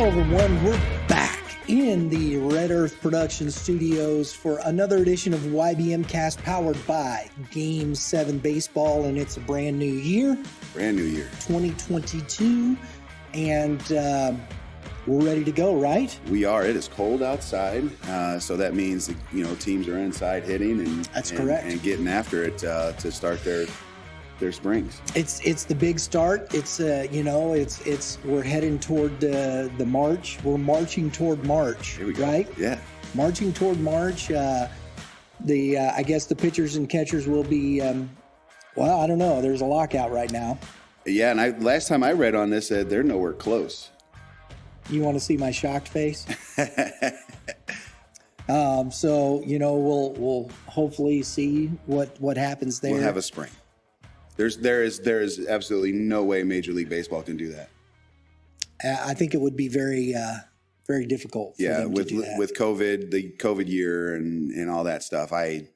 everyone. We're back in the Red Earth Production Studios for another edition of YBMcast powered by Game 7 Baseball, and it's a brand new year. Brand new year. 2022, and we're ready to go, right? We are. It is cold outside, so that means, teams are inside hitting That's correct. And getting after it to start their springs. It's the big start. It's we're heading toward the March. We're marching toward March. Here we go. Right? Yeah. Marching toward March. I guess the pitchers and catchers will be. I don't know. There's a lockout right now. Yeah, and last time I read on this, they're nowhere close. You want to see my shocked face? So we'll hopefully see what happens there. We'll have a spring. There is absolutely no way Major League Baseball can do that. I think it would be very very difficult for them to do that. With COVID, the COVID year and all that stuff,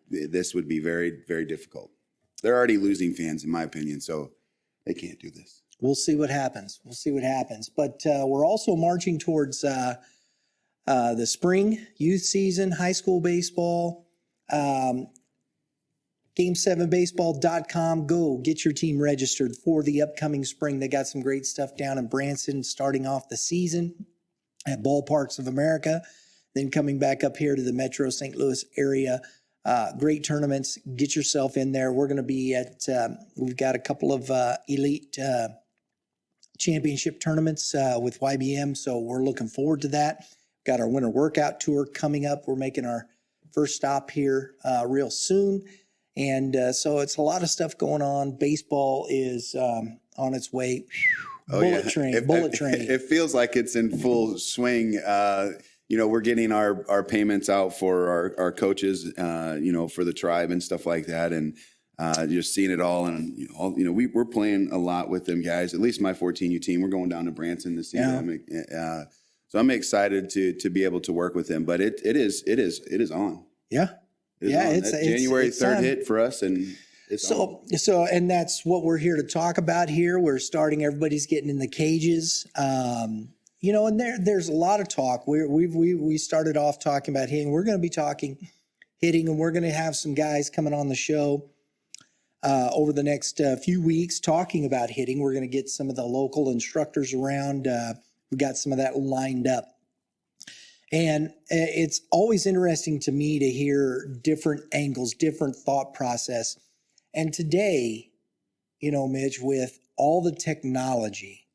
this would be very, very difficult. They're already losing fans, in my opinion, so they can't do this. We'll see what happens. But we're also marching towards the spring youth season, high school baseball. Game7baseball.com. Go get your team registered for the upcoming spring. They got some great stuff down in Branson starting off the season at Ballparks of America, then coming back up here to the Metro St. Louis area. Great tournaments. Get yourself in there. We're going to be we've got a couple of elite championship tournaments with YBM, so we're looking forward to that. Got our winter workout tour coming up. We're making our first stop here real soon. And so it's a lot of stuff going on. Baseball is on its way. Bullet train. It feels like it's in full swing. We're getting our payments out for our coaches, for the tribe and stuff like that. And just seeing it all. And, we're playing a lot with them guys, at least my 14U team. We're going down to Branson this season. Yeah. So I'm excited to be able to work with them. But it is on. Yeah. It's January 3rd hit for us, and it's and that's what we're here to talk about here. We're starting. Everybody's getting in the cages, and there's a lot of talk. We started off talking about hitting. We're going to be talking hitting, and we're going to have some guys coming on the show over the next few weeks talking about hitting. We're going to get some of the local instructors around. We got some of that lined up. And it's always interesting to me to hear different angles, different thought process. And today, Mitch, with all the technology,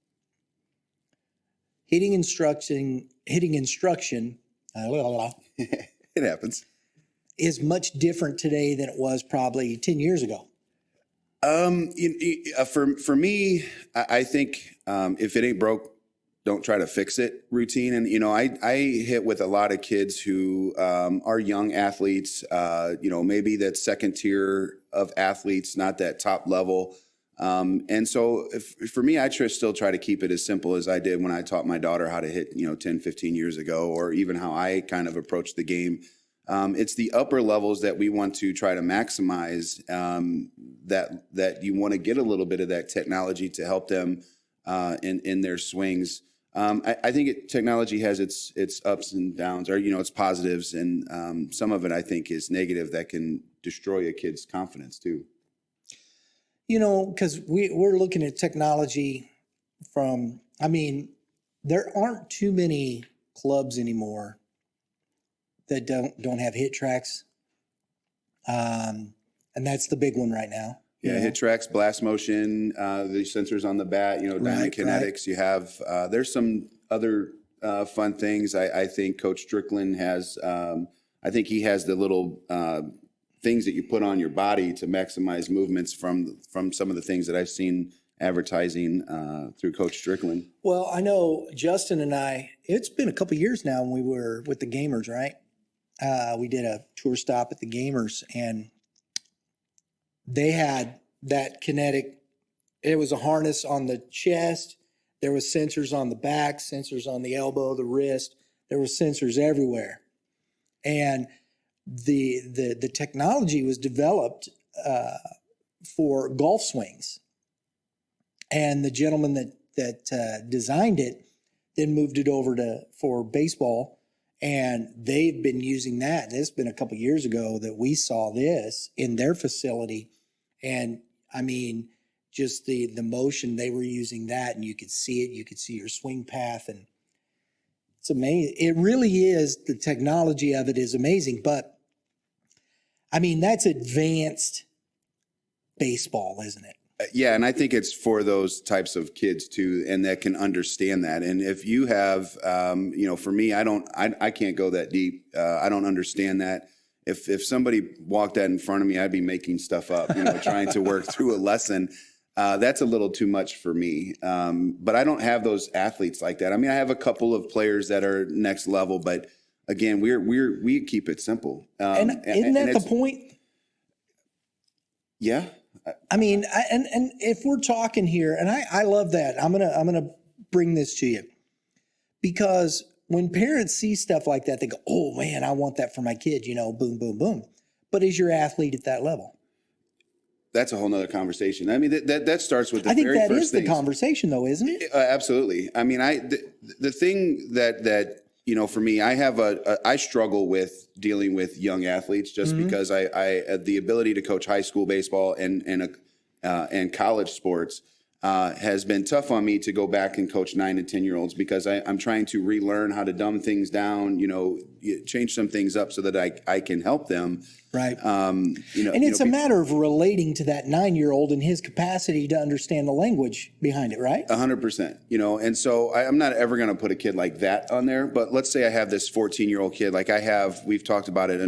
hitting instruction, it happens, is much different today than it was probably 10 years ago. For me, I think if it ain't broke, don't try to fix it routine. And, I hit with a lot of kids who are young athletes, maybe that second tier of athletes, not that top level. And so for me, I still try to keep it as simple as I did when I taught my daughter how to hit, 10, 15 years ago, or even how I kind of approached the game. It's the upper levels that we want to try to maximize, that you want to get a little bit of that technology to help them in their swings. I think technology has its ups and downs, or, its positives, and some of it I think is negative that can destroy a kid's confidence too. Because we're looking at technology there aren't too many clubs anymore that don't have hit tracks. And that's the big one right now. Yeah, hit tracks, blast motion, the sensors on the bat, dynamic kinetics. Right. You have, there's some other fun things. I think Coach Strickland has, I think he has the little things that you put on your body to maximize movements from some of the things that I've seen advertising through Coach Strickland. Well, I know Justin and I, it's been a couple of years now when we were with the Gamers, right? We did a tour stop at the Gamers, and they had that kinetic. It was a harness on the chest. There was sensors on the back, sensors on the elbow, the wrist. There were sensors everywhere. And the technology was developed for golf swings. And the gentleman that designed it, then moved it over for baseball, and they've been using that. It's been a couple of years ago that we saw this in their facility, and I mean, just the motion they were using that, and you could see it. You could see your swing path, and it's amazing. It really is. The technology of it is amazing, but I mean, that's advanced baseball, isn't it? Yeah, and I think it's for those types of kids too, and that can understand that. And if you have, for me, I can't go that deep. I don't understand that. If somebody walked that in front of me, I'd be making stuff up, trying to work through a lesson. That's a little too much for me. But I don't have those athletes like that. I mean, I have a couple of players that are next level, but again, we keep it simple. And isn't that the point? Yeah. I mean, and if we're talking here, and I love that, I'm gonna bring this to you, because when parents see stuff like that, they go, "Oh man, I want that for my kid," boom, boom, boom. But is your athlete at that level? That's a whole nother conversation. I mean, that starts with the I think very that first is the things. conversation, though, isn't it? Absolutely. I mean, the thing that for me, I struggle with dealing with young athletes just because I the ability to coach high school baseball and college sports has been tough on me to go back and coach 9 and 10-year-olds, because I'm trying to relearn how to dumb things down, change some things up so that I can help them. Right. And it's a matter of relating to that 9-year-old and his capacity to understand the language behind it, right? 100%. And so I'm not ever going to put a kid like that on there. But let's say I have this 14-year-old kid, like we've talked about it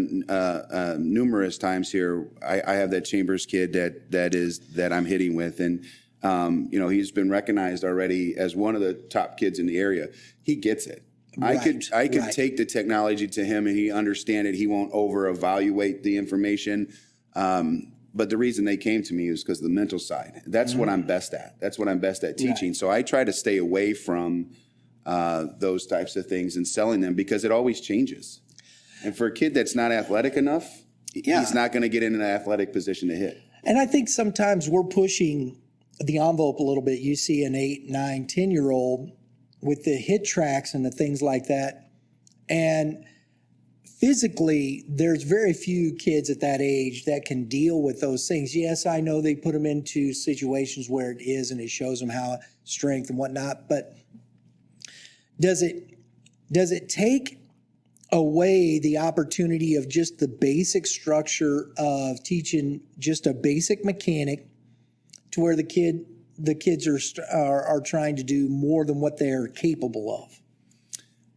numerous times here. I have that Chambers kid that I'm hitting with, and he's been recognized already as one of the top kids in the area. He gets it. I could take the technology to him and he understand it. He won't over evaluate the information. But the reason they came to me is because of the mental side. That's what I'm best at. That's what I'm best at teaching. Right. So I try to stay away from those types of things and selling them, because it always changes. And for a kid that's not athletic enough, he's not going to get in an athletic position to hit. And I think sometimes we're pushing the envelope a little bit. You see an 8, 9, 10-year-old with the hit tracks and the things like that. And physically, there's very few kids at that age that can deal with those things. Yes, I know they put them into situations where it is and it shows them how strength and whatnot, but does it take away the opportunity of just the basic structure of teaching just a basic mechanic to where the kids are trying to do more than what they're capable of?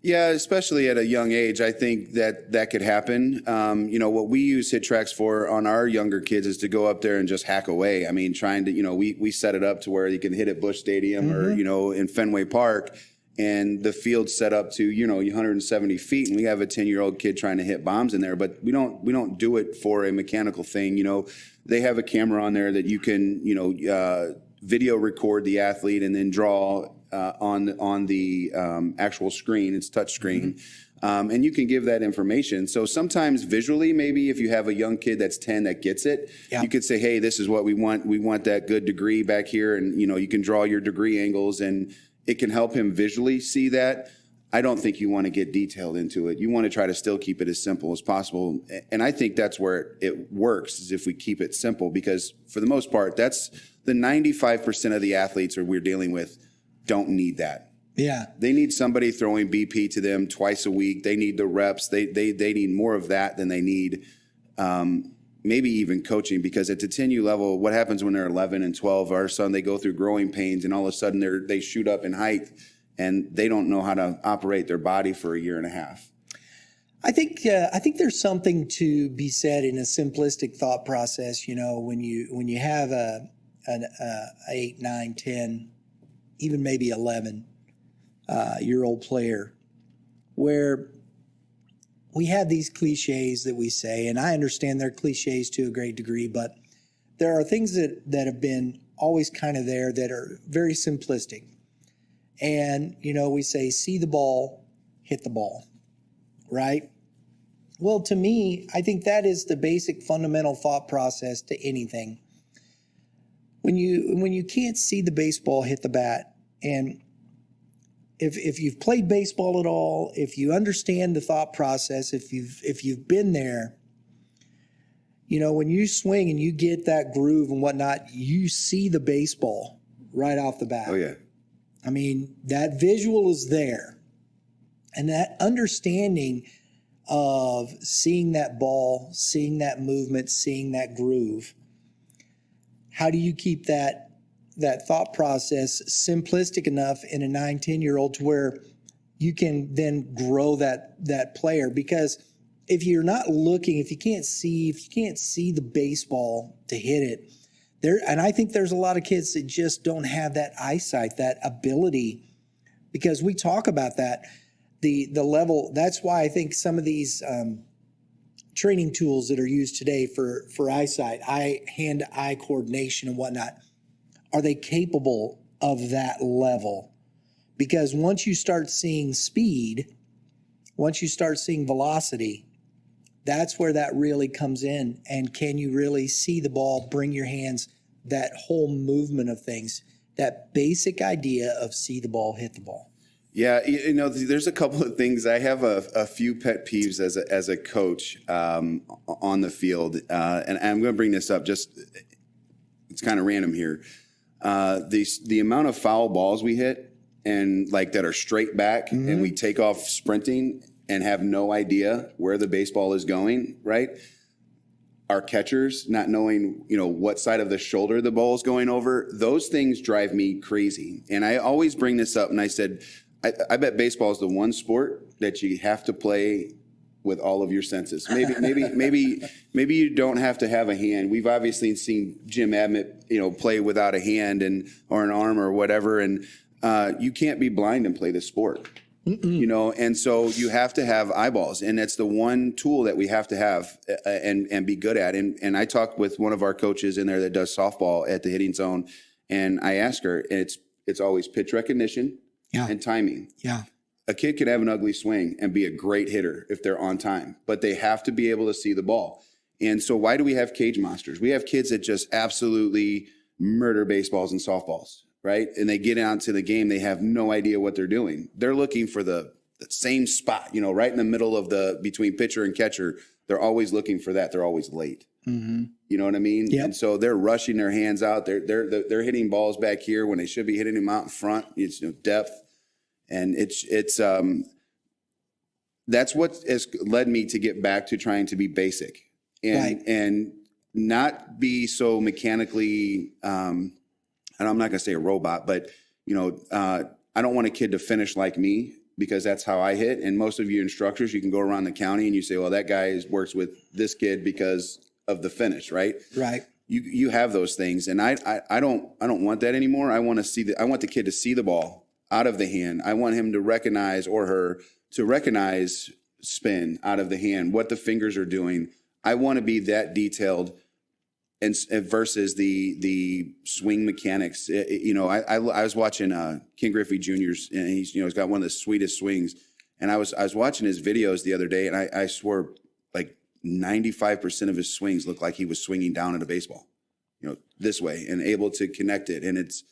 Yeah, especially at a young age, I think that could happen. What we use hit tracks for on our younger kids is to go up there and just hack away. I mean, trying to, we set it up to where you can hit at Busch Stadium or, in Fenway Park, and the field's set up to, 170 feet, and we have a 10-year-old kid trying to hit bombs in there, but we don't do it for a mechanical thing. They have a camera on there that you can, video record the athlete and then draw on the actual screen. It's touch screen. And you can give that information. So sometimes visually, maybe if you have a young kid that's 10 that gets it, you could say, hey, this is what we want. We want that good degree back here. And, you can draw your degree angles, and it can help him visually see that. I don't think you want to get detailed into it. You want to try to still keep it as simple as possible. And I think that's where it works, is if we keep it simple, because for the most part, that's the 95% of the athletes we're dealing with don't need that. Yeah. They need somebody throwing BP to them twice a week. They need the reps. They need more of that than they need maybe even coaching, because at the 10U level, what happens when they're 11 and 12? Our son, they go through growing pains, and all of a sudden they shoot up in height, and they don't know how to operate their body for a year and a half. I think there's something to be said in a simplistic thought process. When you have an 8, 9, 10, even maybe 11 year old player, where we have these cliches that we say, and I understand they're cliches to a great degree, but there are things that have been always kind of there that are very simplistic. And, we say, see the ball, hit the ball, right? Well, to me, I think that is the basic fundamental thought process to anything. When you can't see the baseball hit the bat, and if you've played baseball at all, if you understand the thought process, if you've been there, you know, when you swing and you get that groove and whatnot, you see the baseball right off the bat. Oh yeah. I mean, that visual is there. And that understanding of seeing that ball, seeing that movement, seeing that groove, how do you keep that thought process simplistic enough in a 9-10-year-old to where you can then grow that player? Because if you're not looking, if you can't see the baseball to hit it, and I think there's a lot of kids that just don't have that eyesight, that ability, because we talk about that, the level. That's why I think some of these training tools that are used today for eyesight, hand-eye coordination and whatnot, are they capable of that level? Because once you start seeing speed, once you start seeing velocity, that's where that really comes in. And can you really see the ball, bring your hands, that whole movement of things, that basic idea of see the ball, hit the ball. Yeah, you know, there's a couple of things. I have a few pet peeves as a coach on the field, and I'm going to bring this up. Just it's kind of random here. The amount of foul balls we hit and like that are straight back, and we take off sprinting and have no idea where the baseball is going. Right. Our catchers not knowing, you know, what side of the shoulder the ball is going over. Those things drive me crazy. And I always bring this up, and I said, I bet baseball is the one sport that you have to play with all of your senses. Maybe you don't have to have a hand. We've obviously seen Jim Abbott, you know, play without a hand or an arm or whatever, and you can't be blind and play this sport. You know, and so you have to have eyeballs, and that's the one tool that we have to have and be good at. And I talked with one of our coaches in there that does softball at the hitting zone, and I asked her, and it's always pitch recognition. Yeah. And timing. Yeah. A kid can have an ugly swing and be a great hitter if they're on time, but they have to be able to see the ball. And so why do we have cage monsters? We have kids that just absolutely murder baseballs and softballs, right? And they get out to the game, they have no idea what they're doing. They're looking for the same spot, you know, right in the middle of between pitcher and catcher. They're always looking for that. They're always late. You know what I mean? Yep. And so they're rushing their hands out. They're hitting balls back here when they should be hitting them out in front. It's, you know, depth. And it's that's what has led me to get back to trying to be basic and not be so mechanically. And I'm not going to say a robot, but you know, I don't want a kid to finish like me because that's how I hit. And most of you instructors, you can go around the county and you say, well, that guy works with this kid because of the finish, right? Right. You have those things, and I don't want that anymore. I want the kid to see the ball out of the hand. I want him to recognize, or her to recognize, spin out of the hand, what the fingers are doing. I want to be that detailed, and versus the swing mechanics. You know, I was watching Ken Griffey Jr.'s, and he's got one of the sweetest swings. And I was watching his videos the other day, and I swore like 95% of his swings looked like he was swinging down at a baseball, you know, this way, and able to connect it. And it's,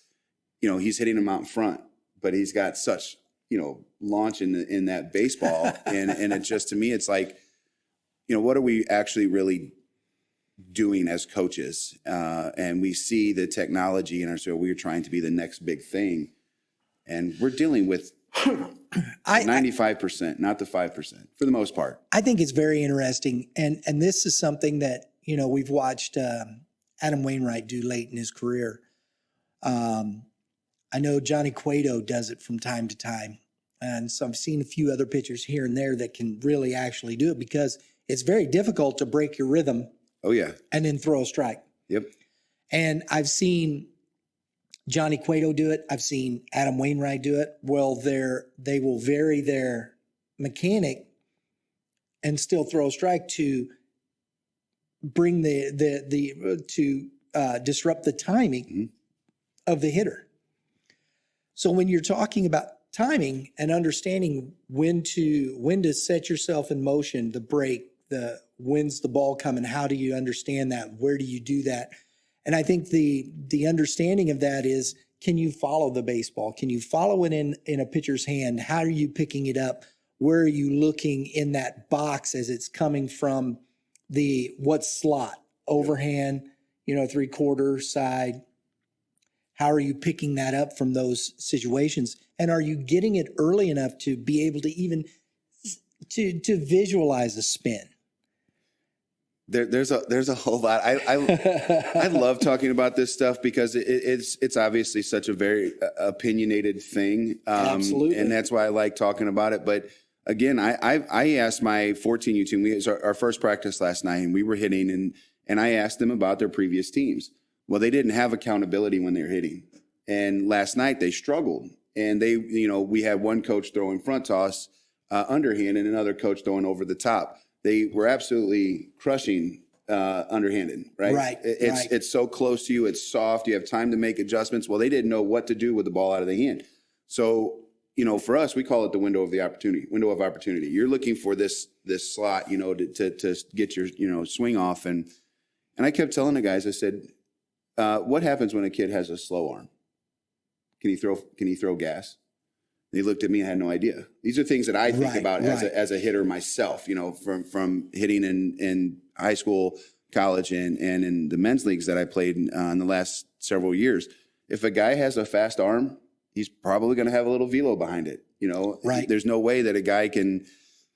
you know, he's hitting them out in front, but he's got such, you know, launch in that baseball. and it just, to me, it's like, you know, what are we actually really doing as coaches? And we see the technology, and so we're trying to be the next big thing. And we're dealing with 95%, not the 5%, for the most part. I think it's very interesting. And this is something that, you know, we've watched Adam Wainwright do late in his career. I know Johnny Cueto does it from time to time. And so I've seen a few other pitchers here and there that can really actually do it, because it's very difficult to break your rhythm. Oh, yeah. And then throw a strike. Yep. And I've seen Johnny Cueto do it. I've seen Adam Wainwright do it. Well, they will vary their mechanic and still throw a strike to bring to disrupt the timing of the hitter. So when you're talking about timing and understanding when to set yourself in motion, the break, when's the ball coming, how do you understand that? Where do you do that? And I think the understanding of that is can you follow the baseball? Can you follow it in a pitcher's hand? How are you picking it up? Where are you looking in that box as it's coming from what slot? Overhand, 3/4 side. How are you picking that up from those situations? And are you getting it early enough to be able to even to visualize a spin? There's a whole lot. I love talking about this stuff because it's obviously such a very opinionated thing. Absolutely. And that's why I like talking about it. But again, I asked my 14U team, it was our first practice last night, and we were hitting, and I asked them about their previous teams. Well, they didn't have accountability when they were hitting. And last night they struggled. And we had one coach throwing front toss underhand and another coach throwing over the top. They were absolutely crushing underhanded, right? Right. It's so close to you. It's soft. You have time to make adjustments. Well, they didn't know what to do with the ball out of the hand. So, for us, we call it the window of opportunity. You're looking for this slot, to get your, swing off. And I kept telling the guys, I said, what happens when a kid has a slow arm? Can he throw gas? They looked at me and had no idea. These are things that I think about as a hitter myself, from hitting in high school, college, and in the men's leagues that I played in the last several years. If a guy has a fast arm, he's probably going to have a little velo behind it. Right. There's no way that a guy can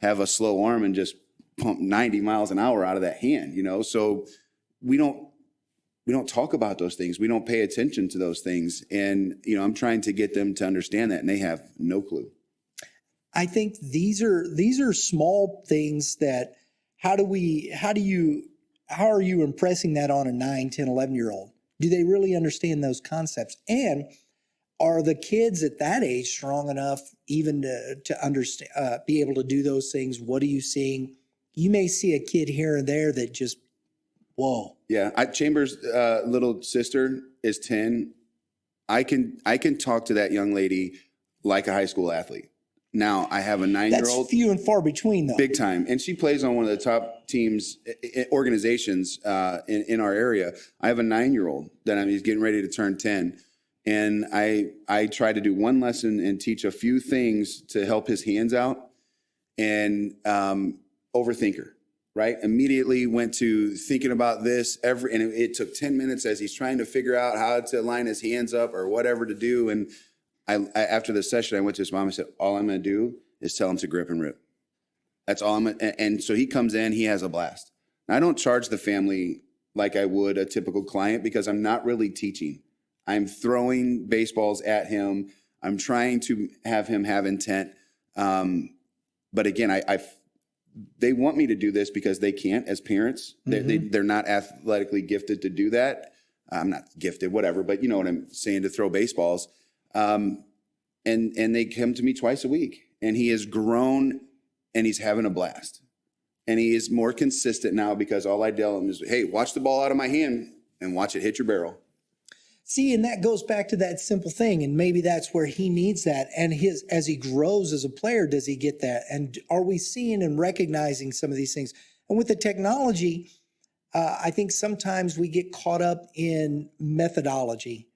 have a slow arm and just pump 90 miles an hour out of that hand, So we don't talk about those things. We don't pay attention to those things. And, I'm trying to get them to understand that, and they have no clue. I think these are small things that how are you impressing that on a 9, 10, 11-year-old? Do they really understand those concepts? And are the kids at that age strong enough even to understand, be able to do those things? What are you seeing? You may see a kid here and there that just, whoa. Yeah. Chambers' little sister is 10. I can talk to that young lady like a high school athlete. Now, I have a 9-year-old. That's few and far between, though. Big time. And she plays on one of the top teams, organizations in our area. I have a 9-year-old that he's getting ready to turn 10. And I try to do one lesson and teach a few things to help his hands out, and overthinker, right? Immediately went to thinking about this and it took 10 minutes as he's trying to figure out how to line his hands up or whatever to do. And I after the session, I went to his mom and said, all I'm going to do is tell him to grip and rip. That's all I'm going to. And so he comes in, he has a blast. Now, I don't charge the family like I would a typical client because I'm not really teaching. I'm throwing baseballs at him. I'm trying to have him have intent. But again, they want me to do this because they can't as parents. They're not athletically gifted to do that. I'm not gifted, whatever, but you know what I'm saying, to throw baseballs. And they come to me twice a week, and he has grown and he's having a blast. And he is more consistent now because all I tell him is, hey, watch the ball out of my hand and watch it hit your barrel. See, and that goes back to that simple thing, and maybe that's where he needs that. And as he grows as a player, does he get that? And are we seeing and recognizing some of these things? And with the technology, I think sometimes we get caught up in methodology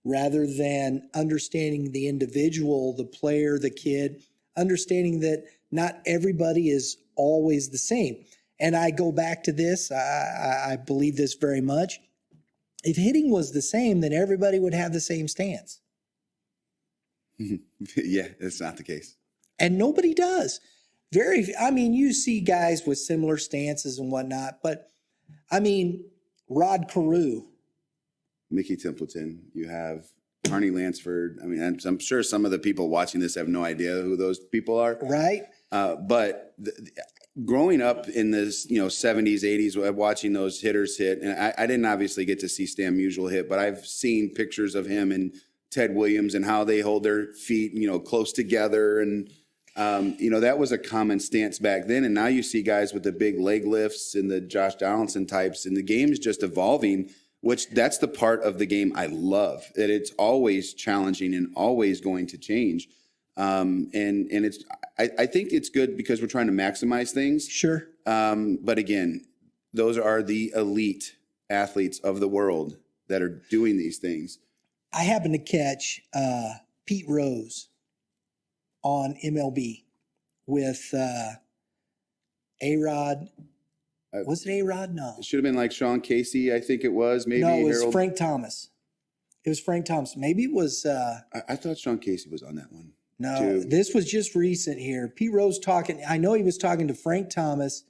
rather than understanding the individual, the player, the kid, understanding that not everybody is always the same. And I go back to this, I believe this very much. If hitting was the same, then everybody would have the same stance. Yeah, that's not the case. And nobody does. You see guys with similar stances and whatnot, but Rod Carew. Mickey Templeton, you have Arnie Lansford. I'm sure some of the people watching this have no idea who those people are. Right. But growing up in this, 70s, 80s, watching those hitters hit, and I didn't obviously get to see Stan Musial hit, but I've seen pictures of him and Ted Williams and how they hold their feet, close together. And, that was a common stance back then. And now you see guys with the big leg lifts and the Josh Donaldson types, and the game is just evolving, which that's the part of the game I love, that it's always challenging and always going to change. And I think it's good because we're trying to maximize things. Sure. But again, those are the elite athletes of the world that are doing these things. I happened to catch Pete Rose on MLB with A-Rod. Was it A-Rod? No. It should have been like Sean Casey, I think it was. Maybe No, it was Harold. Frank Thomas. It was Frank Thomas. Maybe it was... I thought Sean Casey was on that one. No, too. this was just recent here. Pete Rose talking. I know he was talking to Frank Thomas.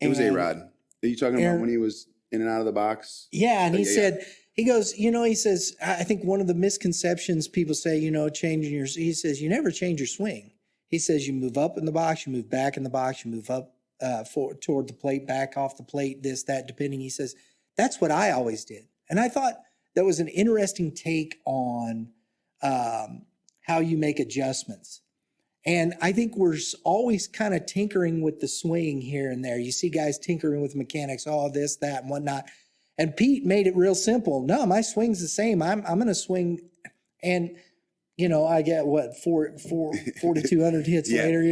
It was A-Rod. Are you talking Aaron, about when he was in and out of the box? Yeah, and he Yeah, said, he goes, he says, I think one of the misconceptions people say, changing your, he says, you never change your swing. He says, you move up in the box, you move back in the box, you move up toward the plate, back off the plate, this, that, depending. He says, that's what I always did. And I thought that was an interesting take on how you make adjustments. And I think we're always kind of tinkering with the swing here and there. You see guys tinkering with mechanics, this, that, and whatnot. And Pete made it real simple. No, my swing's the same. I'm going to swing. And, I get 4,200 hits later,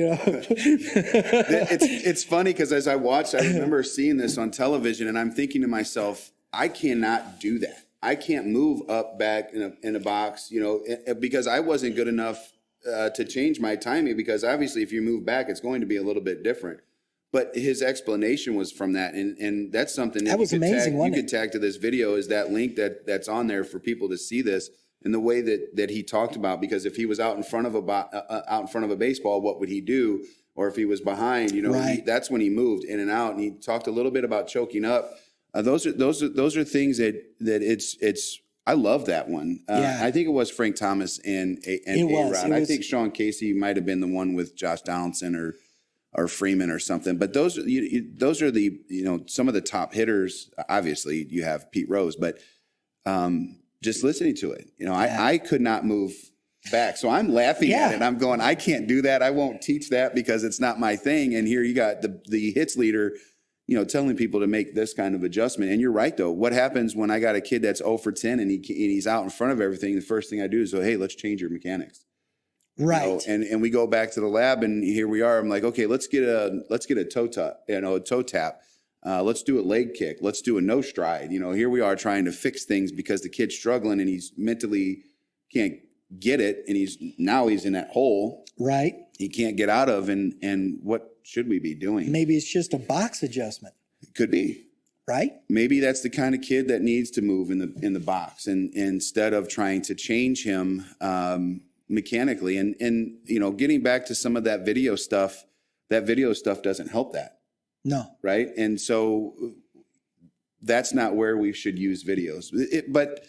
It's funny because as I watched, I remember seeing this on television and I'm thinking to myself, I cannot do that. I can't move up, back in a box, because I wasn't good enough to change my timing, because obviously if you move back, it's going to be a little bit different. But his explanation was from that. And that's something that was amazing. You could tag to this video is that link that's on there for people to see this and the way that he talked about, because if he was out in front of a baseball, what would he do? Or if he was behind, right. That's when he moved in and out. And he talked a little bit about choking up. Those are things that it's. I love that one. I think it was Frank Thomas and A-Rod. I think Sean Casey might have been the one with Josh Donaldson or Freeman or something. But those are the some of the top hitters. Obviously, you have Pete Rose, but just listening to it, I could not move back, so I'm laughing at it. I'm going, I can't do that. I won't teach that because it's not my thing. And here you got the hits leader, telling people to make this kind of adjustment. And you're right, though. What happens when I got a kid that's 0 for 10 and he's out in front of everything? The first thing I do is go, hey, let's change your mechanics. Right. And we go back to the lab, and here we are. I'm like, okay, let's get a toe tap, a toe tap. Let's do a leg kick. Let's do a no stride. Here we are trying to fix things because the kid's struggling and he's mentally can't get it, and he's in that hole. Right. He can't get out of, and what should we be doing? Maybe it's just a box adjustment. It could be. Right. Maybe that's the kind of kid that needs to move in the box, and instead of trying to change him mechanically, and getting back to some of that video stuff doesn't help that. No. Right. And so that's not where we should use videos. But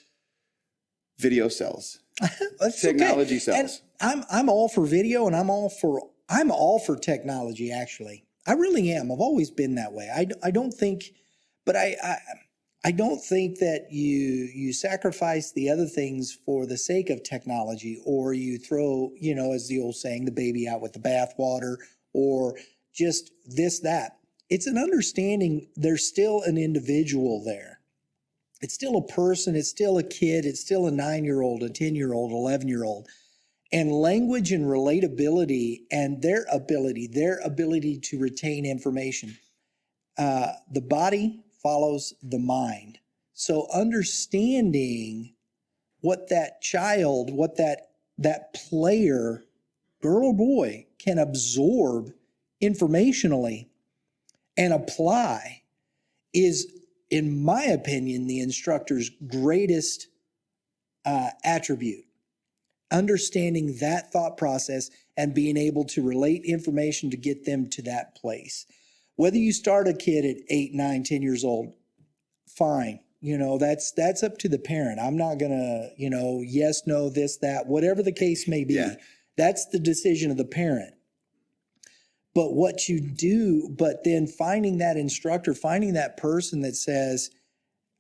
video sells. Technology sells. And I'm all for video, and I'm all for technology. Actually, I really am. I've always been that way. I don't think, but I don't think that you sacrifice the other things for the sake of technology, or you throw, as the old saying, the baby out with the bathwater, or just this, that. It's an understanding there's still an individual there. It's still a person. It's still a kid. It's still a 9-year-old, a 10-year-old, 11-year-old. And language and relatability and their ability to retain information. The body follows the mind. So understanding what that child, what that player, girl or boy, can absorb informationally and apply is, in my opinion, the instructor's greatest attribute. Understanding that thought process and being able to relate information to get them to that place. Whether you start a kid at 8, 9, 10 years old, fine. That's up to the parent. I'm not going to, yes, no, this, that, whatever the case may be. Yeah. That's the decision of the parent. But what you do, but then finding that instructor, finding that person that says,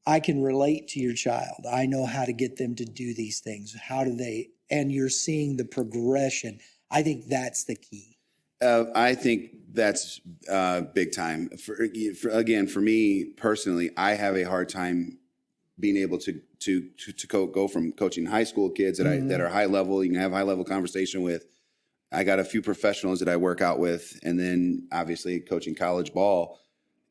I can relate to your child. I know how to get them to do these things. How do they, and you're seeing the progression. I think that's the key. I think that's big time. For me personally, I have a hard time being able to go from coaching high school kids that are high level. You can have high level conversation with. I got a few professionals that I work out with, and then obviously coaching college ball.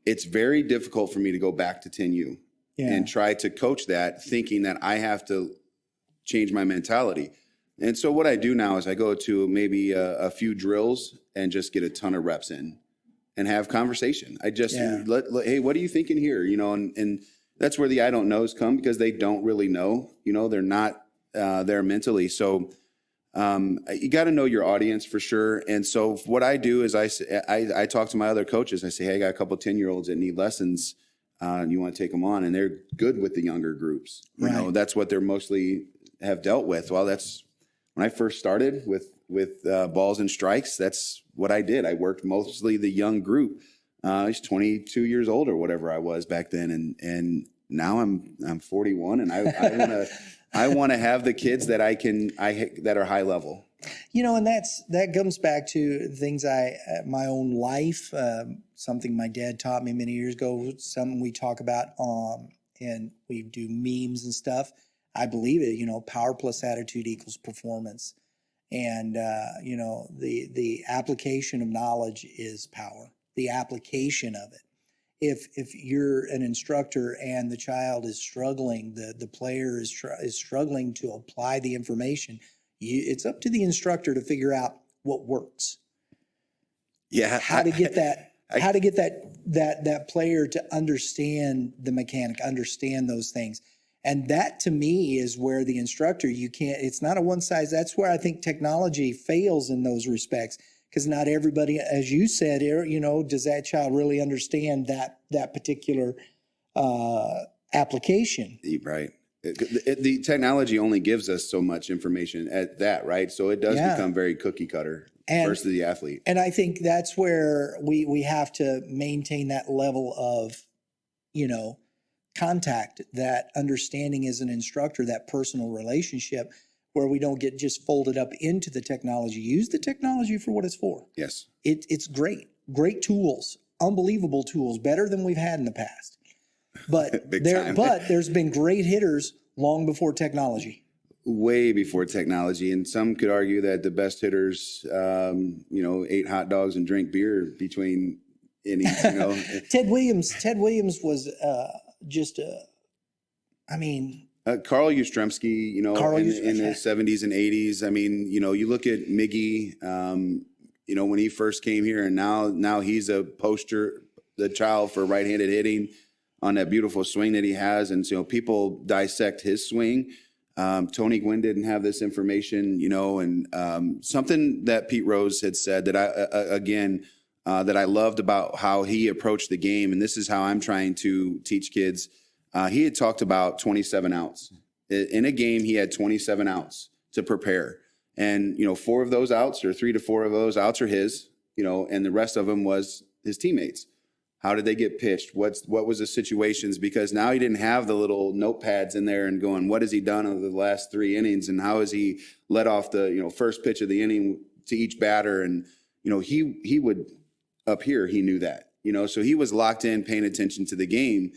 It's very difficult for me to go back to 10U and try to coach that, thinking that I have to change my mentality. And so what I do now is I go to maybe a few drills and just get a ton of reps in and have conversation. I just hey, what are you thinking here? And that's where the I don't knows come, because they don't really know. They're not there mentally. So you got to know your audience for sure. And so what I do is I talk to my other coaches. I say, hey, I got a couple 10-year-olds that need lessons. You want to take them on? And they're good with the younger groups. That's what they're mostly have dealt with. Well, that's when I first started with balls and strikes. That's what I did. I worked mostly the young group. I was 22 years old or whatever I was back then. And now I'm 41, and I want to have the kids that that are high level. And that comes back to things my own life, something my dad taught me many years ago, something we talk about, and we do memes and stuff. I believe it, power plus attitude equals performance. And, the application of knowledge is power, the application of it. If you're an instructor and the child is struggling, the player is struggling to apply the information, it's up to the instructor to figure out what works. Yeah. How to get that player to understand the mechanic, understand those things. And that to me is where the instructor, it's not a one size. That's where I think technology fails in those respects. Because not everybody, as you said, does that child really understand that particular application? Right. The technology only gives us so much information at that, right? So it does become very cookie cutter versus the athlete. And I think that's where we have to maintain that level of, contact, that understanding as an instructor, that personal relationship, where we don't get just folded up into the technology. Use the technology for what it's for. Yes. It's great tools, unbelievable tools, better than we've had in the past. But there's been great hitters long before technology. Way before technology. And some could argue that the best hitters, ate hot dogs and drink beer between innings, Ted Williams was Carl Yastrzemski, in the 70s and 80s. I mean, you look at Miggy, when he first came here, and now he's a poster, the child for right-handed hitting on that beautiful swing that he has. And so people dissect his swing. Tony Gwynn didn't have this information, and something that Pete Rose had said that that I loved about how he approached the game. And this is how I'm trying to teach kids. He had talked about 27 outs. In a game, he had 27 outs to prepare. And, 4 of those outs, or 3 to 4 of those outs, are his, and the rest of them was his teammates. How did they get pitched? What was the situations? Because now he didn't have the little notepads in there and going, what has he done over the last 3 innings? And how has he let off the, first pitch of the inning to each batter? And, he would, up here, he knew that, so he was locked in, paying attention to the game.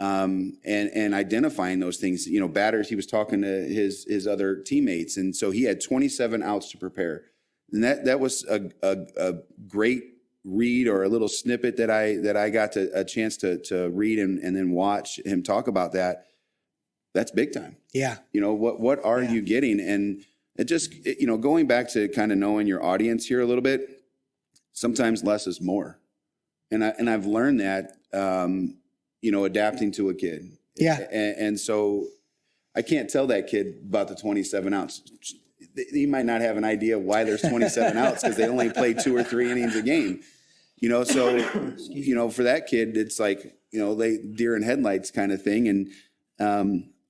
And identifying those things, batters, he was talking to his other teammates. And so he had 27 outs to prepare. And that was a great read, or a little snippet that I got a chance to read and then watch him talk about that. That's big time. Yeah. What are you getting? And it just, going back to kind of knowing your audience here a little bit, sometimes less is more. And I've learned that, adapting to a kid. Yeah. And so I can't tell that kid about the 27 outs. He might not have an idea why there's 27 outs, because they only play 2 or 3 innings a game. So, for that kid, it's like, deer in headlights kind of thing. And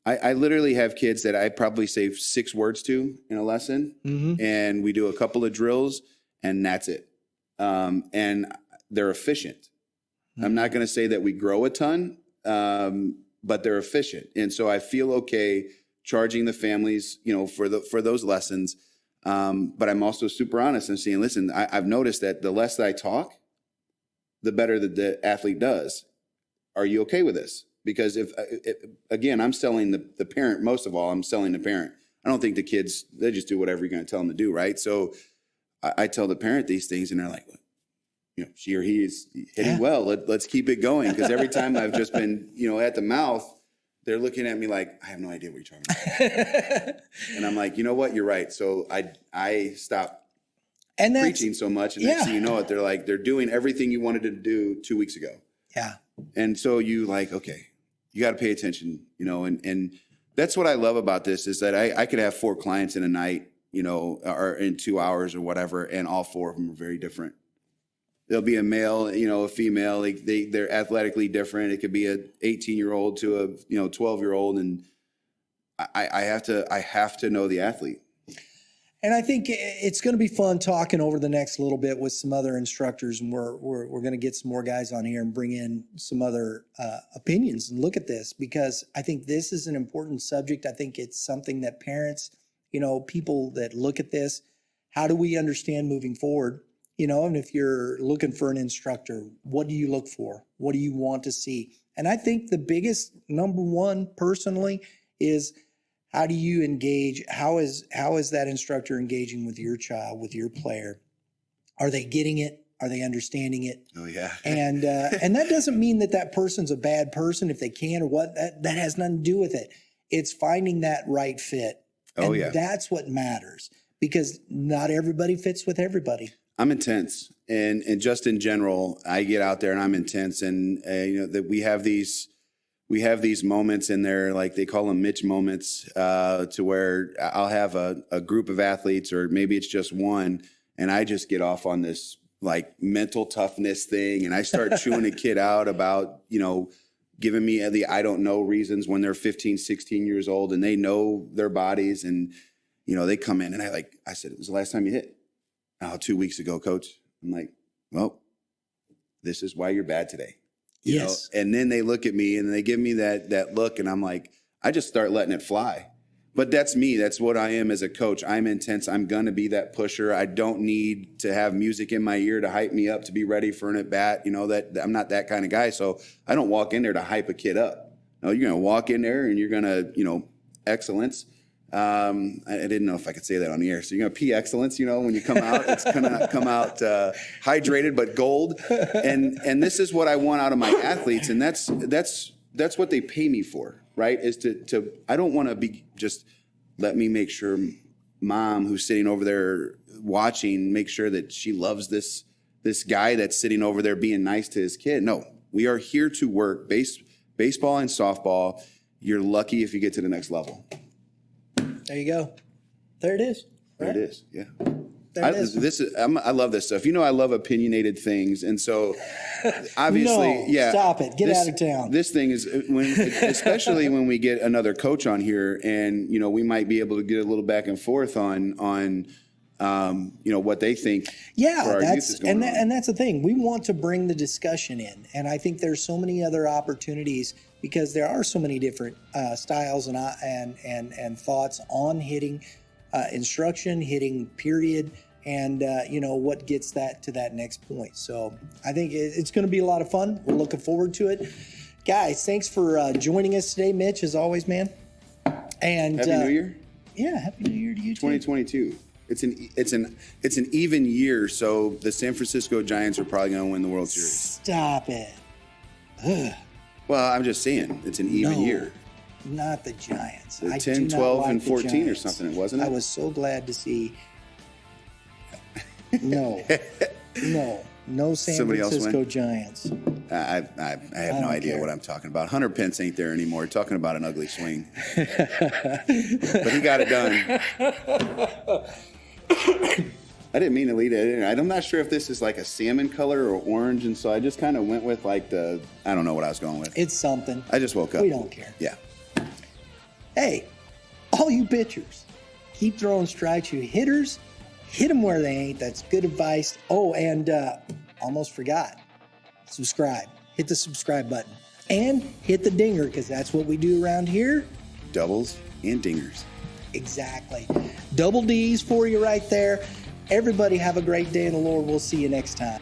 I literally have kids that I probably say 6 words to in a lesson, and we do a couple of drills, and that's it. And they're efficient. I'm not going to say that we grow a ton, but they're efficient. And so I feel okay charging the families, for those lessons. But I'm also super honest and saying, listen, I've noticed that the less that I talk, the better that the athlete does. Are you okay with this? Because if again, I'm selling the parent, most of all, I'm selling the parent. I don't think the kids, they just do whatever you're going to tell them to do, right? So I tell the parent these things, and they're like, she or he is hitting well. Let's keep it going. Because every time I've just been, at the mouth, they're looking at me like, I have no idea what you're talking about. And I'm like, you know what? You're right. So I stopped preaching so much. And next thing you know it, they're doing everything you wanted to do 2 weeks ago. Yeah. And so you like, okay, you got to pay attention, and that's what I love about this is that I could have 4 clients in a night, or in 2 hours or whatever. And all 4 of them are very different. There'll be a male, a female, they're athletically different. It could be a 18-year-old to a, 12-year-old. And I have to know the athlete. And I think it's going to be fun talking over the next little bit with some other instructors, and we're going to get some more guys on here and bring in some other opinions and look at this, because I think this is an important subject. I think it's something that parents, people that look at this, how do we understand moving forward? And if you're looking for an instructor, what do you look for? What do you want to see? And I think the biggest number one personally is, how do you engage? How is that instructor engaging with your child, with your player? Are they getting it? Are they understanding it? Oh yeah. And that doesn't mean that person's a bad person if they can or what. That has nothing to do with it. It's finding that right fit. Oh and yeah. That's what matters, because not everybody fits with everybody. I'm intense, and just in general, I get out there and I'm intense, and that we have these moments in there, like they call them Mitch moments, to where I'll have a group of athletes, or maybe it's just one, and I just get off on this like mental toughness thing, and I start chewing a kid out about, giving me the I don't know reasons when they're 15, 16 years old, and they know their bodies, and, they come in and I said, it was the last time you hit. Oh, 2 weeks ago, coach. I'm like, well, this is why you're bad today. Yes. And then they look at me and they give me that look, and I'm like, I just start letting it fly. But that's me. That's what I am as a coach. I'm intense. I'm going to be that pusher. I don't need to have music in my ear to hype me up to be ready for an at bat. That I'm not that kind of guy. So I don't walk in there to hype a kid up. No, you're going to walk in there and you're going to, excellence. I didn't know if I could say that on the air. So you're going to pee excellence, when you come out, it's going to come out hydrated, but gold. And this is what I want out of my athletes. And that's what they pay me for, right? Is to I don't want to be just, let me make sure mom who's sitting over there watching, make sure that she loves this guy that's sitting over there being nice to his kid. No, we are here to work baseball and softball. You're lucky if you get to the next level. There you go. There it is. Right? There it is. Yeah. There it is. I love this stuff. I love opinionated things, and so obviously, no, yeah. Stop it. Get out of town. This thing is especially when we get another coach on here, and we might be able to get a little back and forth on what they think. Yeah, for our youth is going on. And that's the thing. We want to bring the discussion in, and I think there's so many other opportunities, because there are so many different styles and thoughts on hitting, instruction, hitting period, and what gets that to that next point. So I think it's going to be a lot of fun. We're looking forward to it, guys. Thanks for joining us today, Mitch. As always, man. And Happy New Year. Yeah, Happy New Year to you too. 2022. It's an even year, so the San Francisco Giants are probably going to win the World Series. Stop it. Ugh. Well, I'm just saying, it's an even year. Not the Giants. The 10, 12, and 14 or something, wasn't it? I was so glad to see. No San Somebody else Francisco win? Giants. I have no idea what I'm talking about. Hunter Pence ain't there anymore. Talking about an ugly swing. But he got it done. I didn't mean to lead it in. I'm not sure if this is like a salmon color or orange, and so I just kind of went with I don't know what I was going with. It's something. I just woke up. We don't care. Yeah. Hey, all you pitchers, keep throwing strikes. You hitters, hit them where they ain't. That's good advice. Oh, and almost forgot. Subscribe. Hit the subscribe button. And hit the dinger, because that's what we do around here. Doubles and dingers. Exactly. Double D's for you right there. Everybody have a great day in the Lord. We'll see you next time.